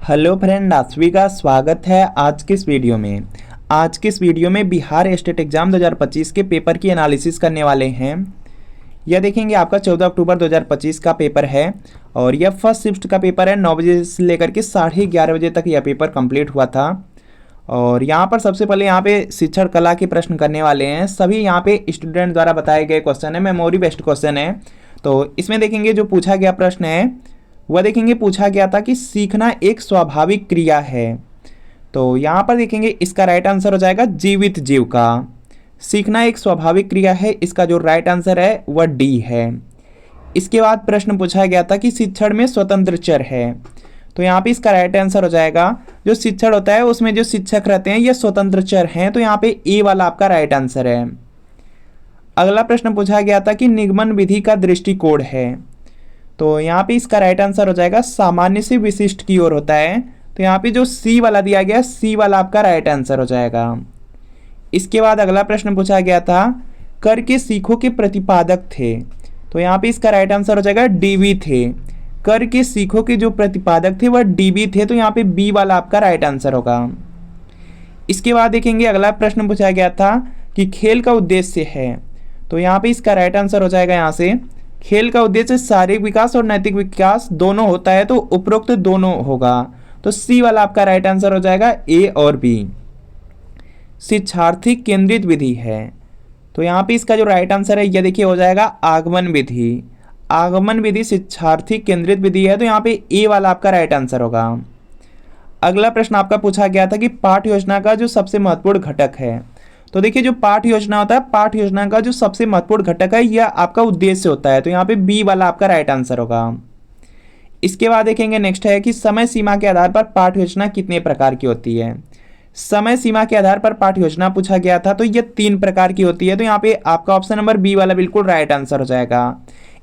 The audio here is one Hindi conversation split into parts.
हेलो फ्रेंड, आप सभी का स्वागत है आज के इस वीडियो में। आज के इस वीडियो में बिहार स्टेट एग्जाम 2025 के पेपर की एनालिसिस करने वाले हैं। यह देखेंगे आपका 14 अक्टूबर 2025 का पेपर है और यह फर्स्ट शिफ्ट का पेपर है। 9 बजे से लेकर के 11:30 बजे तक यह पेपर कंप्लीट हुआ था। और यहाँ पर सबसे पहले यहाँ पे शिक्षण कला के प्रश्न करने वाले हैं। सभी यहाँ पे स्टूडेंट द्वारा बताए गए क्वेश्चन है, मेमोरी बेस्ड क्वेश्चन है। तो इसमें देखेंगे जो पूछा गया प्रश्न है वह देखेंगे पूछा गया था कि सीखना एक स्वाभाविक क्रिया है। तो यहाँ पर देखेंगे इसका राइट आंसर हो जाएगा जीवित जीव का। सीखना एक स्वाभाविक क्रिया है, इसका जो राइट आंसर है वह डी है। इसके बाद प्रश्न पूछा गया था कि शिक्षण में स्वतंत्र चर है। तो यहाँ पे इसका राइट आंसर हो जाएगा जो शिक्षण होता है उसमें जो शिक्षक रहते हैं ये स्वतंत्र चर हैं। तो यहाँ पे ए वाला आपका राइट आंसर है। अगला प्रश्न पूछा गया था कि निगमन विधि का दृष्टिकोण है। तो यहाँ पे इसका राइट आंसर हो जाएगा सामान्य से विशिष्ट की ओर होता है। तो यहाँ पे जो सी वाला दिया गया, सी वाला आपका राइट आंसर हो जाएगा। इसके बाद अगला प्रश्न पूछा गया था कर के सीखो के प्रतिपादक थे। तो यहाँ पे इसका राइट आंसर हो जाएगा डीबी थे। कर के सीखो के जो प्रतिपादक थे वह डीबी थे। तो यहाँ पे बी वाला आपका राइट आंसर होगा। इसके बाद देखेंगे अगला प्रश्न पूछा गया था कि खेल का उद्देश्य है। तो यहाँ पे इसका राइट आंसर हो जाएगा यहाँ से खेल का उद्देश्य शारीरिक विकास और नैतिक विकास दोनों होता है। तो उपरोक्त दोनों होगा। तो सी वाला आपका राइट आंसर हो जाएगा ए और बी। शिक्षार्थी केंद्रित विधि है। तो यहाँ पे इसका जो राइट आंसर है यह देखिए हो जाएगा आगमन विधि। आगमन विधि शिक्षार्थी केंद्रित विधि है। तो यहाँ पे ए वाला आपका राइट आंसर होगा। अगला प्रश्न आपका पूछा गया था कि पाठ्य योजना का जो सबसे महत्वपूर्ण घटक है। तो देखिए जो पाठ योजना होता है, पाठ योजना का जो सबसे महत्वपूर्ण घटक है यह आपका उद्देश्य होता है। तो यहाँ पे बी वाला आपका राइट आंसर होगा। इसके बाद देखेंगे नेक्स्ट है कि समय सीमा के आधार पर पाठ योजना कितने प्रकार की होती है। समय सीमा के आधार पर पाठ योजना पूछा गया था तो यह 3 प्रकार की होती है। तो यहाँ पे आपका ऑप्शन नंबर बी वाला बिल्कुल राइट आंसर हो जाएगा।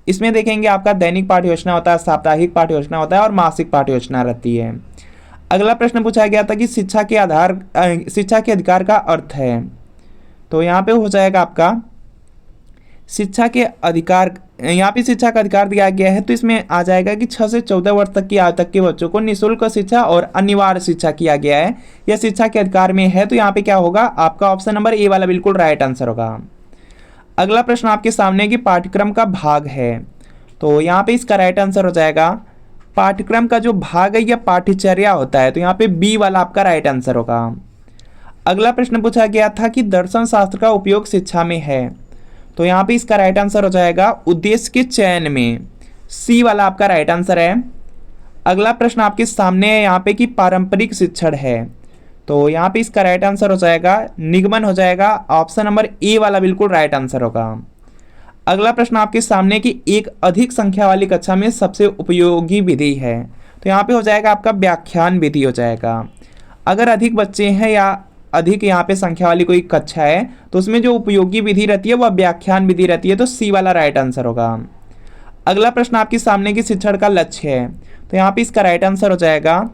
इसमें देखेंगे आपका दैनिक पाठ योजना होता है, साप्ताहिक पाठ योजना होता है और मासिक पाठ योजना रहती है। अगला प्रश्न पूछा गया था कि शिक्षा के अधिकार का अर्थ है। तो यहाँ पे हो जाएगा आपका शिक्षा के अधिकार। यहाँ पे शिक्षा का अधिकार दिया गया है तो इसमें आ जाएगा कि 6 से 14 वर्ष तक की आयु तक के बच्चों को निःशुल्क शिक्षा और अनिवार्य शिक्षा किया गया है। यह शिक्षा के अधिकार में है। तो यहाँ पे क्या होगा आपका ऑप्शन नंबर ए वाला बिल्कुल राइट आंसर होगा। अगला प्रश्न आपके सामने कि पाठ्यक्रम का भाग है। तो यहाँ पे इसका राइट आंसर हो जाएगा पाठ्यक्रम का जो भाग है यह पाठ्यचर्या होता है। तो यहाँ पे बी वाला आपका राइट आंसर होगा। अगला प्रश्न पूछा गया था कि दर्शन शास्त्र का उपयोग शिक्षा में है। तो यहाँ पे इसका राइट आंसर हो जाएगा उद्देश्य के चयन में। सी वाला आपका राइट आंसर है। अगला प्रश्न आपके सामने है यहाँ पे कि पारंपरिक शिक्षण है। तो यहाँ पे इसका राइट आंसर हो जाएगा निगमन हो जाएगा। ऑप्शन नंबर ए वाला बिल्कुल राइट आंसर होगा। अगला प्रश्न आपके सामने कि एक अधिक संख्या वाली कक्षा में सबसे उपयोगी विधि है। तो यहाँ पे हो जाएगा आपका व्याख्यान विधि हो जाएगा। अगर अधिक बच्चे हैं या अधिक यहाँ पे संख्या वाली कोई कक्षा है तो उसमें जो उपयोगी विधि रहती है वह व्याख्यान विधि रहती है। तो सी वाला राइट आंसर होगा। अगला प्रश्न आपके सामने की शिक्षण का लक्ष्य है। तो यहाँ पे इसका राइट आंसर हो जाएगा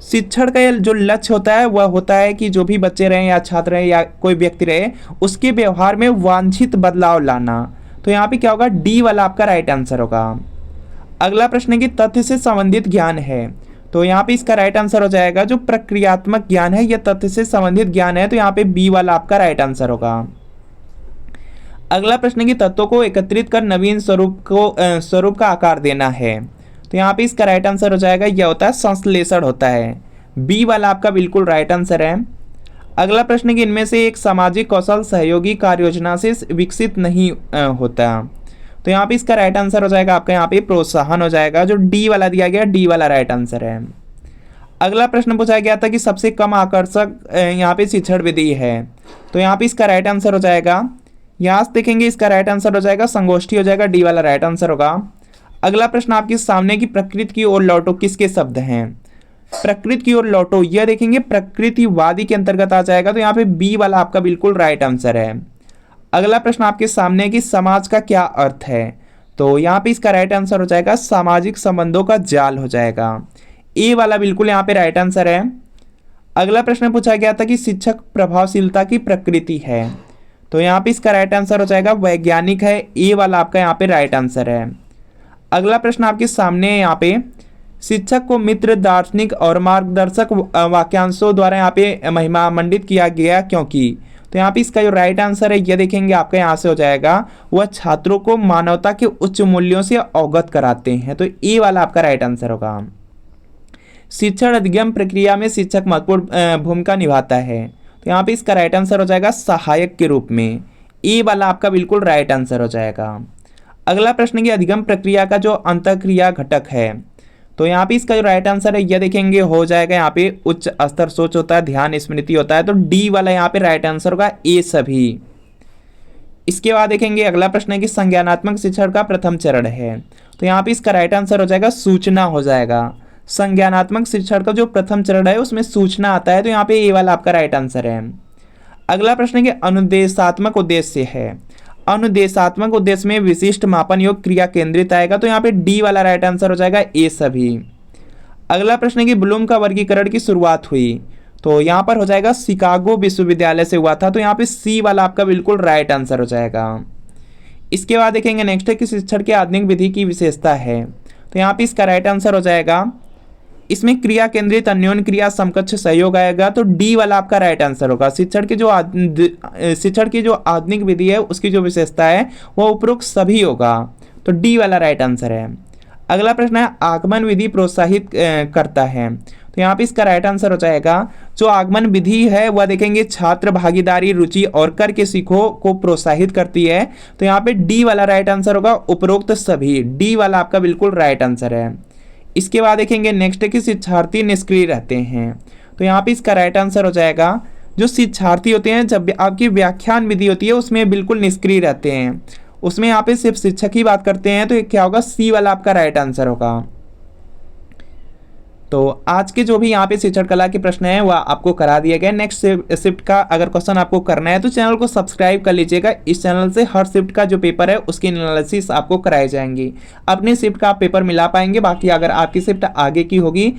शिक्षण का जो लक्ष्य होता है वह होता है कि जो भी बच्चे रहे या छात्र रहे या कोई व्यक्ति रहे उसके व्यवहार में वांछित बदलाव लाना। तो यहाँ पे क्या होगा डी वाला आपका राइट आंसर होगा। अगला प्रश्न की तथ्य से संबंधित ज्ञान है। तो यहाँ पे इसका राइट आंसर हो जाएगा जो प्रक्रियात्मक ज्ञान है यह तथ्य से संबंधित ज्ञान है। तो यहाँ पे बी वाला आपका राइट आंसर होगा। अगला प्रश्न की तत्वों को एकत्रित कर नवीन स्वरूप का आकार देना है। तो यहाँ पे इसका राइट आंसर हो जाएगा यह होता है संश्लेषण होता है। बी वाला आपका बिल्कुल राइट आंसर है। अगला प्रश्न की इनमें से एक सामाजिक कौशल सहयोगी कार्य योजना से विकसित नहीं होता। तो यहाँ पे इसका राइट आंसर हो जाएगा आपका यहाँ पे प्रोत्साहन हो जाएगा। जो डी वाला दिया गया डी वाला राइट आंसर है। अगला प्रश्न पूछा गया था कि सबसे कम आकर्षक यहाँ पे शिक्षण विधि है। तो यहाँ पे इसका राइट आंसर हो जाएगा यहाँ से देखेंगे इसका राइट आंसर हो जाएगा संगोष्ठी हो जाएगा। डी वाला राइट आंसर होगा। अगला प्रश्न आपके सामने की प्रकृति की ओर लौटो किसके शब्द हैं। प्रकृति की ओर लौटो यह देखेंगे प्रकृतिवादी के अंतर्गत आ जाएगा। तो यहाँ पे बी वाला आपका बिल्कुल राइट आंसर है। अगला प्रश्न आपके सामने कि समाज का क्या अर्थ है। तो यहाँ पे इसका राइट आंसर हो जाएगा सामाजिक संबंधों का जाल हो जाएगा। ए वाला बिल्कुल यहाँ पे राइट आंसर है। अगला प्रश्न पूछा गया था कि शिक्षक प्रभावशीलता की प्रकृति है। तो यहाँ पे इसका राइट आंसर हो जाएगा वैज्ञानिक है। ए वाला आपका यहाँ पे राइट आंसर है। अगला प्रश्न आपके सामने यहाँ पे शिक्षक को मित्र, दार्शनिक और मार्गदर्शक वाक्यांशों द्वारा यहाँ पे महिमा मंडित किया गया क्योंकि। तो यहाँ पे इसका जो राइट आंसर है ये देखेंगे आपका यहाँ से हो जाएगा, वह छात्रों को मानवता के उच्च मूल्यों से अवगत कराते हैं। तो ये वाला आपका राइट आंसर होगा। शिक्षण अधिगम प्रक्रिया में शिक्षक महत्वपूर्ण भूमिका निभाता है। तो यहाँ पे इसका राइट आंसर हो जाएगा सहायक के रूप में। ये वाला आपका बिल्कुल राइट आंसर हो जाएगा। अगला प्रश्न की अधिगम प्रक्रिया का जो अंतःक्रिया घटक है, तो यहाँ पे इसका जो राइट आंसर है यह देखेंगे हो जाएगा यहाँ पे उच्च स्तर सोच होता है, ध्यान स्मृति होता है। तो डी वाला यहाँ पे राइट आंसर होगा, ए सभी। इसके बाद देखेंगे अगला प्रश्न है कि संज्ञानात्मक शिक्षण का प्रथम चरण है। तो यहाँ पे इसका राइट आंसर हो जाएगा सूचना हो जाएगा। संज्ञानात्मक शिक्षण का जो प्रथम चरण है उसमें सूचना आता है। तो यहाँ पे ए वाला आपका राइट आंसर है। अगला प्रश्न है कि अनुदेशात्मक उद्देश्य है। अनुदेशात्मक उद्देश्य में विशिष्ट मापन योग्य क्रिया केंद्रित आएगा। तो यहाँ पे डी वाला राइट आंसर हो जाएगा, ए सभी। अगला प्रश्न है कि ब्लूम का वर्गीकरण की शुरुआत हुई। तो यहाँ पर हो जाएगा शिकागो विश्वविद्यालय से हुआ था। तो यहाँ पे सी वाला आपका बिल्कुल राइट आंसर हो जाएगा। इसके बाद देखेंगे नेक्स्ट है कि शिक्षण की आधुनिक विधि की विशेषता है। तो यहाँ पे इसका राइट आंसर हो जाएगा, इसमें क्रिया केंद्रित अन्योन्य क्रिया समकक्ष सहयोग आएगा। तो डी वाला आपका राइट आंसर होगा। शिक्षण की जो आधुनिक विधि है उसकी जो विशेषता है वो उपरोक्त सभी होगा। तो डी वाला राइट आंसर है। अगला प्रश्न है आगमन विधि प्रोत्साहित करता है। तो यहाँ पे इसका राइट आंसर हो जाएगा, जो आगमन विधि है वह देखेंगे छात्र भागीदारी, रुचि और करके सीखो को प्रोत्साहित करती है। तो यहाँ पे डी वाला राइट आंसर होगा, उपरोक्त सभी। डी वाला आपका बिल्कुल राइट आंसर है। इसके बाद देखेंगे नेक्स्ट है कि शिक्षार्थी निष्क्रिय रहते हैं। तो यहाँ पे इसका राइट आंसर हो जाएगा, जो शिक्षार्थी होते हैं जब आपकी व्याख्यान विधि होती है उसमें बिल्कुल निष्क्रिय रहते हैं, उसमें यहाँ पे सिर्फ शिक्षक ही बात करते हैं। तो ये क्या होगा, सी वाला आपका राइट आंसर होगा। तो आज के जो भी यहाँ पे शिक्षण कला के प्रश्न है वह आपको करा दिए गए। नेक्स्ट शिफ्ट का अगर क्वेश्चन आपको करना है तो चैनल को सब्सक्राइब कर लीजिएगा। इस चैनल से हर शिफ्ट का जो पेपर है उसकी एनालिसिस आपको कराई जाएंगी। अपने शिफ्ट का आप पेपर मिला पाएंगे। बाकी अगर आपकी शिफ्ट आगे की होगी